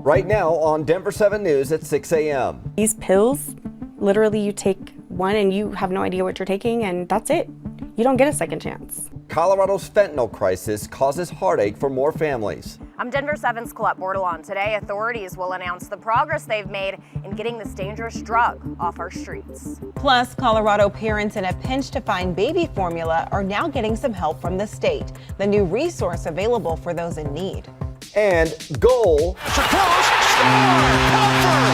Right now on Denver 7 News at 6 a.m. These pills, literally you take one and you have no idea what you're taking and that's it. You don't get a second chance. Colorado's fentanyl crisis causes heartache for more families. I'm Denver 7's Colette Bordelon. Today, authorities will announce the progress they've made in getting this dangerous drug off our streets. Plus, Colorado parents in a pinch to find baby formula are now getting some help from the state, the new resource available for those in need. And goal. Close, score, Comfort.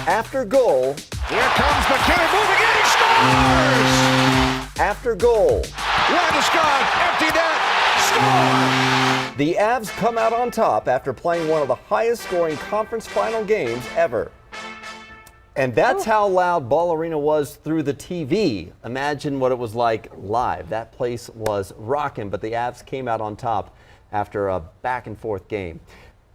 After goal. Here comes McKinnon moving in, he scores! After goal. Landeskog, empty net, score! The Avs come out on top after playing one of the highest scoring conference final games ever. And that's how loud Ball Arena was through the TV. Imagine what it was like live. That place was rocking, but the Avs came out on top after a back and forth game.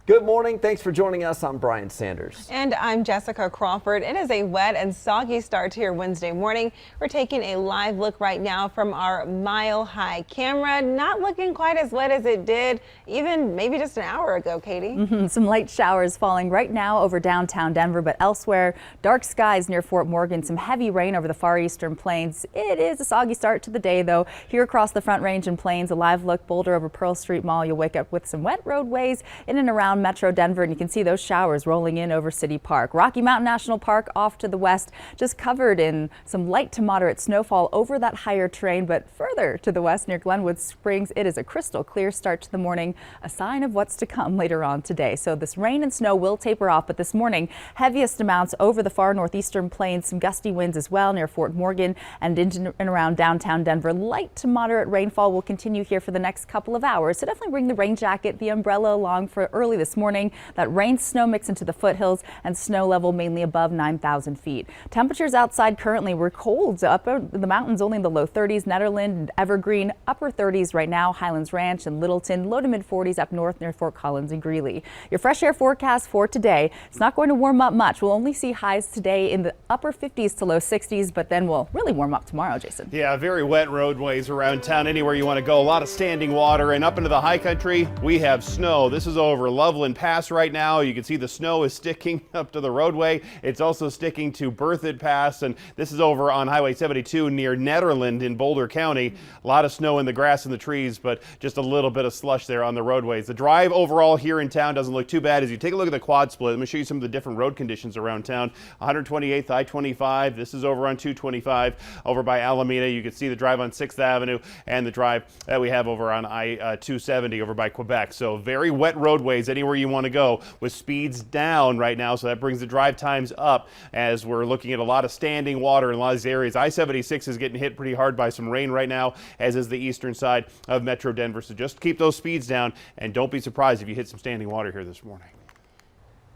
Good morning. Thanks for joining us. I'm Brian Sanders. And I'm Jessica Crawford. It is a wet and soggy start to your Wednesday morning. We're taking a live look right now from our mile-high camera. Not looking quite as wet as it did even maybe just an hour ago, Katie. Some light showers falling right now over downtown Denver, but elsewhere, dark skies near Fort Morgan, some heavy rain over the far eastern plains. It is a soggy start to the day, though. Here across the Front Range and Plains, a live look Boulder over Pearl Street Mall. You'll wake up with some wet roadways in and around Metro Denver, and you can see those showers rolling in over City Park. Rocky Mountain National Park off to the west, just covered in some light to moderate snowfall over that higher terrain, but further to the west near Glenwood Springs, it is a crystal clear start to the morning, a sign of what's to come later on today. So this rain and snow will taper off, but this morning, heaviest amounts over the far northeastern plains, some gusty winds as well near Fort Morgan and in and around downtown Denver. Light to moderate rainfall will continue here for the next couple of hours, so definitely bring the rain jacket, the umbrella along for early this morning. That rain snow mix into the foothills and snow level mainly above 9,000 feet. Temperatures outside currently were cold. Up in the mountains only in the low 30s, Netherland and Evergreen, upper 30s right now, Highlands Ranch and Littleton, low to mid 40s up north near Fort Collins and Greeley. Your fresh air forecast for today, it's not going to warm up much. We'll only see highs today in the upper 50s to low 60s, but then we'll really warm up tomorrow, Jason. Yeah, very wet roadways around town anywhere you want to go. A lot of standing water, and up into the high country, we have snow. This is over Loveland Pass right now. You can see the snow is sticking up to the roadway. It's also sticking to Berthoud Pass, and this is over on Highway 72 near Netherland in Boulder County. A lot of snow in the grass and the trees, but just a little bit of slush there on the roadways. The drive overall here in town doesn't look too bad. As you take a look at the quad split, let me show you some of the different road conditions around town. 128th I-25. This is over on 225 over by Alameda. You can see the drive on 6th Avenue and the drive that we have over on I-270 over by Quebec. So very wet roadways anywhere you want to go, with speeds down right now, so that brings the drive times up as we're looking at a lot of standing water in a lot of these areas. I-76 is getting hit pretty hard by some rain right now, as is the eastern side of Metro Denver, so just keep those speeds down and don't be surprised if you hit some standing water here this morning.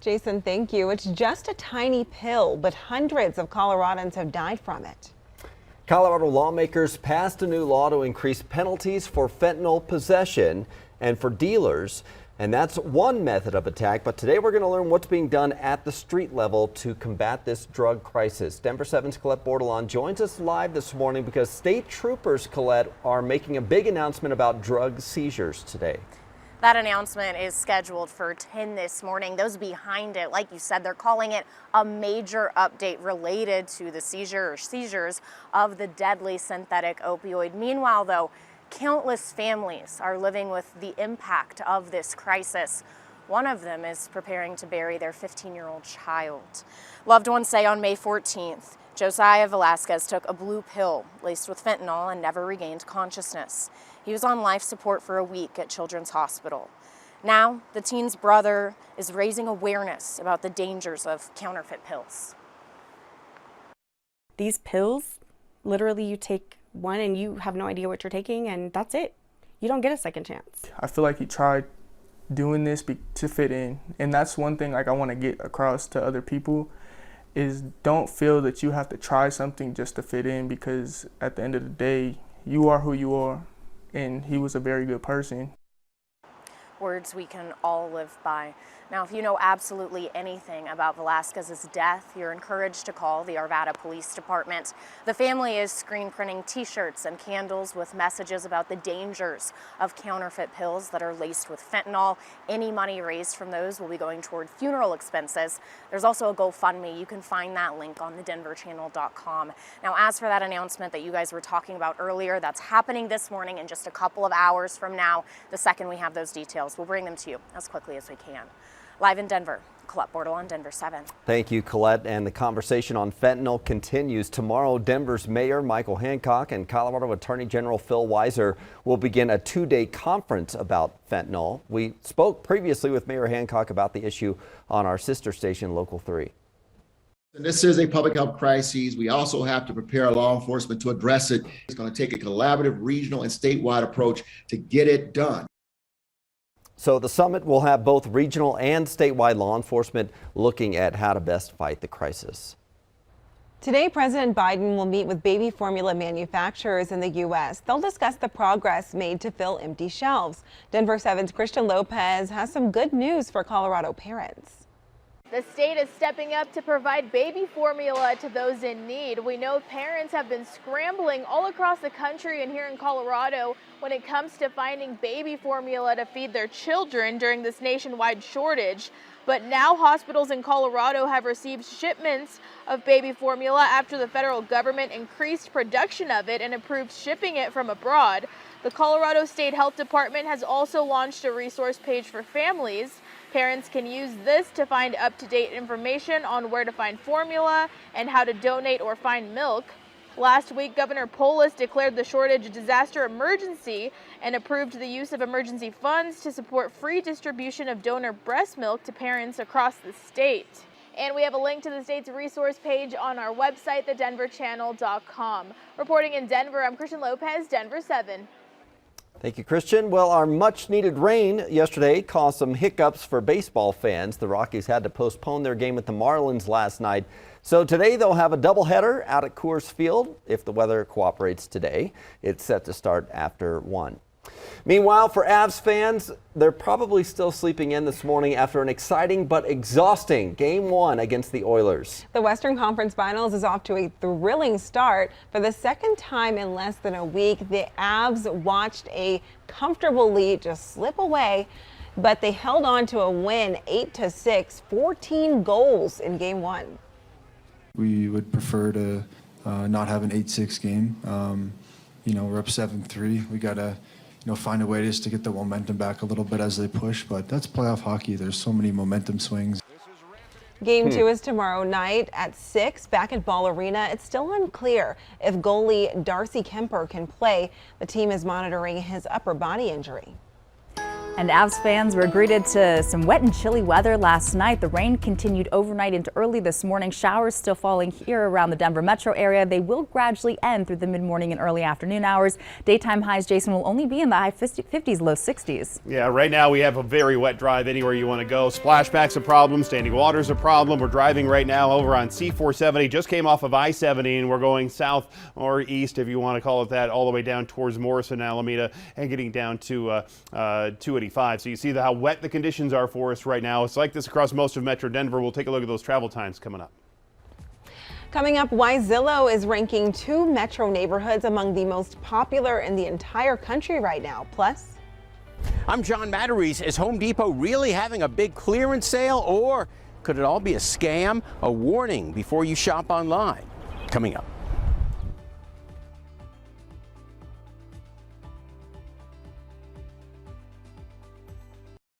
Jason, thank you. It's just a tiny pill, but hundreds of Coloradans have died from it. Colorado lawmakers passed a new law to increase penalties for fentanyl possession and for dealers. And that's one method of attack, but today we're going to learn what's being done at the street level to combat this drug crisis. Denver 7's Colette Bordelon joins us live this morning because state troopers, Colette, are making a big announcement about drug seizures today. That announcement is scheduled for 10 this morning. Those behind it, like you said, they're calling it a major update related to the seizures of the deadly synthetic opioid. Meanwhile, though, countless families are living with the impact of this crisis. One of them is preparing to bury their 15-year-old child. Loved ones say on May 14th, Josiah Velasquez took a blue pill laced with fentanyl and never regained consciousness. He was on life support for a week at Children's Hospital. Now, the teen's brother is raising awareness about the dangers of counterfeit pills. These pills, literally you take one and you have no idea what you're taking and that's it. You don't get a second chance. I feel like he tried doing this to fit in, and that's one thing like I want to get across to other people is don't feel that you have to try something just to fit in, because at the end of the day you are who you are, and he was a very good person. words we can all live by. Now, if you know absolutely anything about Velasquez's death, you're encouraged to call the Arvada Police Department. The family is screen printing t-shirts and candles with messages about the dangers of counterfeit pills that are laced with fentanyl. Any money raised from those will be going toward funeral expenses. There's also a GoFundMe. You can find that link on thedenverchannel.com. Now, as for that announcement that you guys were talking about earlier, that's happening this morning in just a couple of hours from now. The second we have those details, we'll bring them to you as quickly as we can. Live in Denver, Colette Bortle on Denver 7. Thank you, Colette. And the conversation on fentanyl continues. Tomorrow, Denver's Mayor Michael Hancock and Colorado Attorney General Phil Weiser will begin a two-day conference about fentanyl. We spoke previously with Mayor Hancock about the issue on our sister station, Local 3. And this is a public health crisis. We also have to prepare law enforcement to address it. It's going to take a collaborative regional and statewide approach to get it done. So the summit will have both regional and statewide law enforcement looking at how to best fight the crisis. Today, President Biden will meet with baby formula manufacturers in the U.S. They'll discuss the progress made to fill empty shelves. Denver 7's Christian Lopez has some good news for Colorado parents. The state is stepping up to provide baby formula to those in need. We know parents have been scrambling all across the country and here in Colorado when it comes to finding baby formula to feed their children during this nationwide shortage. But now hospitals in Colorado have received shipments of baby formula after the federal government increased production of it and approved shipping it from abroad. The Colorado State Health Department has also launched a resource page for families. Parents can use this to find up-to-date information on where to find formula and how to donate or find milk. Last week, Governor Polis declared the shortage a disaster emergency and approved the use of emergency funds to support free distribution of donor breast milk to parents across the state. And we have a link to the state's resource page on our website, thedenverchannel.com. Reporting in Denver, I'm Christian Lopez, Denver 7. Thank you, Christian. Well, our much-needed rain yesterday caused some hiccups for baseball fans. The Rockies had to postpone their game with the Marlins last night. So today they'll have a doubleheader out at Coors Field if the weather cooperates today. It's set to start after 1. Meanwhile, for Avs fans, they're probably still sleeping in this morning after an exciting but exhausting Game 1 against the Oilers. The Western Conference Finals is off to a thrilling start. For the second time in less than a week, the Avs watched a comfortable lead just slip away, but they held on to a win 8-6, 14 goals in Game 1. We would prefer to not have an 8-6 game. We're up 7-3. We got to find a way just to get the momentum back a little bit as they push, but that's playoff hockey. There's so many momentum swings. Game 2 is tomorrow night at 6 back at Ball Arena. It's still unclear if goalie Darcy Kemper can play. The team is monitoring his upper body injury. And Avs fans were greeted to some wet and chilly weather last night. The rain continued overnight into early this morning. Showers still falling here around the Denver metro area. They will gradually end through the mid-morning and early afternoon hours. Daytime highs, Jason, will only be in the high 50s, low 60s. Yeah, right now we have a very wet drive anywhere you want to go. Splashback's a problem. Standing water's a problem. We're driving right now over on C470. Just came off of I-70 and we're going south or east, if you want to call it that, all the way down towards Morrison, Alameda, and getting down to 285. So you see how wet the conditions are for us right now. It's like this across most of Metro Denver. We'll take a look at those travel times coming up. Coming up, why Zillow is ranking 2 metro neighborhoods among the most popular in the entire country right now. Plus, I'm John Matarese. Is Home Depot really having a big clearance sale, or could it all be a scam? A warning before you shop online. Coming up.